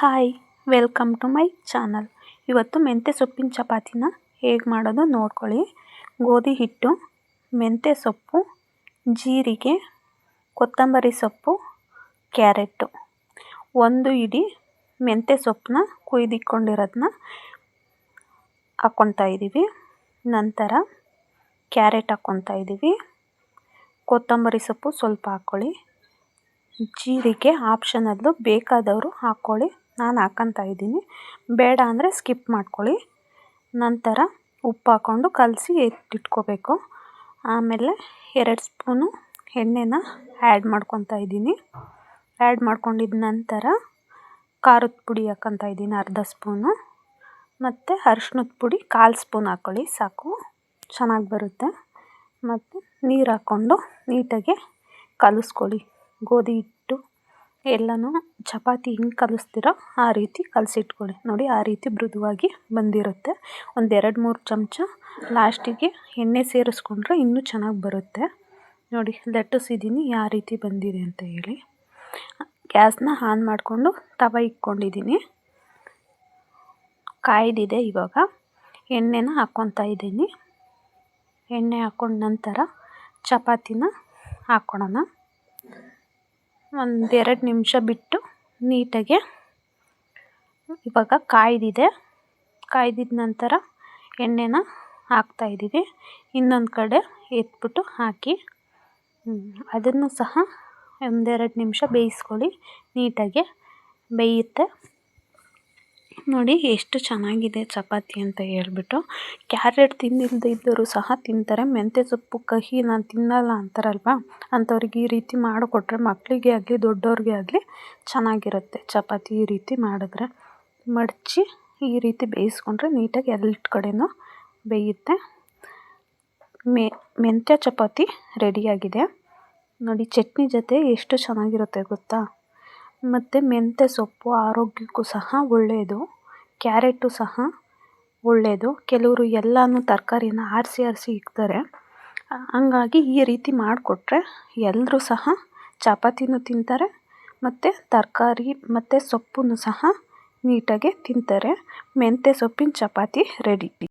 Hi, welcome to my channel. ಇವತ್ತು ಮೆಂತ್ಯ ಸೊಪ್ಪಿನ ಚಪಾತಿನ ಹೇಗೆ ಮಾಡೋದು ನೋಡ್ಕೊಳ್ಳಿ. ಗೋಧಿ ಹಿಟ್ಟು, ಮೆಂತ್ಯ ಸೊಪ್ಪು, ಜೀರಿಗೆ, ಕೊತ್ತಂಬರಿ ಸೊಪ್ಪು, ಕ್ಯಾರೆಟು, ಒಂದು ಇಡೀ ಮೆಂತ್ಯ ಸೊಪ್ಪನ್ನ ಕುಯ್ದಿಟ್ಕೊಂಡಿರೋದನ್ನ ಹಾಕ್ಕೊತಾ ಇದ್ದೀವಿ. ನಂತರ ಕ್ಯಾರೆಟ್ ಹಾಕ್ಕೊತಾ ಇದ್ದೀವಿ. ಕೊತ್ತಂಬರಿ ಸೊಪ್ಪು ಸ್ವಲ್ಪ ಹಾಕ್ಕೊಳ್ಳಿ. ಜೀರಿಗೆ ಆಪ್ಷನಲ್ಲು, ಬೇಕಾದವರು ಹಾಕ್ಕೊಳ್ಳಿ. ನಾನು ಹಾಕ್ಕೊತಾ ಇದ್ದೀನಿ. ಬೇಡ ಅಂದರೆ ಸ್ಕಿಪ್ ಮಾಡ್ಕೊಳ್ಳಿ. ನಂತರ ಉಪ್ಪು ಹಾಕ್ಕೊಂಡು ಕಲಸಿ ಎತ್ತಿಟ್ಕೋಬೇಕು. ಆಮೇಲೆ 2 ಸ್ಪೂನು ಎಣ್ಣೆನ ಆ್ಯಡ್ ಮಾಡ್ಕೊತಾ ಇದ್ದೀನಿ. ಆ್ಯಡ್ ಮಾಡ್ಕೊಂಡಿದ್ದ ನಂತರ ಖಾರದ ಪುಡಿ ಹಾಕ್ಕೊತಾ ಇದ್ದೀನಿ ಅರ್ಧ ಸ್ಪೂನು. ಮತ್ತು ಅರಿಶಿಣದ ಪುಡಿ 1/4 ಸ್ಪೂನ್ ಹಾಕ್ಕೊಳ್ಳಿ, ಸಾಕು, ಚೆನ್ನಾಗಿ ಬರುತ್ತೆ. ಮತ್ತು ನೀರು ಹಾಕ್ಕೊಂಡು ನೀಟಾಗಿ ಕಲಿಸ್ಕೊಳ್ಳಿ. ಗೋಧಿ ಹಿಟ್ಟು ಎಲ್ಲನೂ ಚಪಾತಿ ಹಿಂಗೆ ಕಲಿಸ್ತೀರೋ ಆ ರೀತಿ ಕಲಸಿಟ್ಕೊಳ್ಳಿ. ನೋಡಿ, ಆ ರೀತಿ ಮೃದುವಾಗಿ ಬಂದಿರುತ್ತೆ. ಒಂದು 2-3 ಚಮಚ ಲಾಸ್ಟಿಗೆ ಎಣ್ಣೆ ಸೇರಿಸ್ಕೊಂಡ್ರೆ ಇನ್ನೂ ಚೆನ್ನಾಗಿ ಬರುತ್ತೆ. ನೋಡಿ, ಲಟ್ಟಿಸಿದ್ದೀನಿ ಯಾವ ರೀತಿ ಬಂದಿದೆ ಅಂತ ಹೇಳಿ. ಗ್ಯಾಸ್ನ ಆನ್ ಮಾಡಿಕೊಂಡು ತವ ಇಟ್ಕೊಂಡಿದ್ದೀನಿ. ಕಾಯ್ದಿದೆ. ಇವಾಗ ಎಣ್ಣೆನ ಹಾಕ್ಕೊತಾ ಇದ್ದೀನಿ. ಎಣ್ಣೆ ಹಾಕ್ಕೊಂಡ ನಂತರ ಚಪಾತಿನ ಹಾಕ್ಕೊಳ್ಳೋಣ. 1-2 ನಿಮಿಷ ಬಿಟ್ಟು ನೀಟಾಗೆ ಇವಾಗ ಕಾಯ್ದಿದೆ. ಕಾಯ್ದಿದ ನಂತರ ಎಣ್ಣೆನ ಹಾಕ್ತಾಯಿದ್ದೀವಿ. ಇನ್ನೊಂದು ಕಡೆ ಎತ್ಬಿಟ್ಟು ಹಾಕಿ ಅದನ್ನು ಸಹ 1-2 ನಿಮಿಷ ಬೇಯಿಸ್ಕೊಳ್ಳಿ. ನೀಟಾಗೆ ಬೇಯುತ್ತೆ. ನೋಡಿ ಎಷ್ಟು ಚೆನ್ನಾಗಿದೆ ಚಪಾತಿ ಅಂತ ಹೇಳ್ಬಿಟ್ಟು. ಕ್ಯಾರೆಟ್ ತಿಂದಿಲ್ಲದೆ ಇದ್ದವರು ಸಹ ತಿಂತಾರೆ. ಮೆಂತ್ಯ ಸೊಪ್ಪು ಕಹಿ ನಾನು ತಿನ್ನಲ್ಲ ಅಂತಾರಲ್ವ, ಅಂಥವ್ರಿಗೆ ಈ ರೀತಿ ಮಾಡಿಕೊಟ್ರೆ ಮಕ್ಕಳಿಗೆ ಆಗಲಿ ದೊಡ್ಡವ್ರಿಗೆ ಆಗಲಿ ಚೆನ್ನಾಗಿರುತ್ತೆ. ಚಪಾತಿ ಈ ರೀತಿ ಮಾಡಿದ್ರೆ ಮಡಚಿ ಈ ರೀತಿ ಬೇಯಿಸ್ಕೊಂಡ್ರೆ ನೀಟಾಗಿ ಎಲ್ಲ ಕಡೆನೂ ಬೇಯುತ್ತೆ. ಮೆಂತ್ಯ ಚಪಾತಿ ರೆಡಿಯಾಗಿದೆ. ನೋಡಿ, ಚಟ್ನಿ ಜೊತೆ ಎಷ್ಟು ಚೆನ್ನಾಗಿರುತ್ತೆ ಗೊತ್ತಾ. ಮತ್ತು ಮೆಂತ್ಯ ಸೊಪ್ಪು ಆರೋಗ್ಯಕ್ಕೂ ಸಹ ಒಳ್ಳೆಯದು. ಕ್ಯಾರೆಟು ಸಹ ಒಳ್ಳೆಯದು. ಕೆಲವರು ಎಲ್ಲನೂ ತರಕಾರಿನ ಆರಿಸಿ ಇಕ್ತಾರೆ. ಹಂಗಾಗಿ ಈ ರೀತಿ ಮಾಡಿಕೊಟ್ರೆ ಎಲ್ಲರೂ ಸಹ ಚಪಾತಿನೂ ತಿಂತಾರೆ ಮತ್ತು ತರಕಾರಿ ಮತ್ತು ಸೊಪ್ಪನ್ನು ಸಹ ನೀಟಾಗಿ ತಿಂತಾರೆ. ಮೆಂತ್ಯ ಸೊಪ್ಪಿನ ಚಪಾತಿ ರೆಡಿ.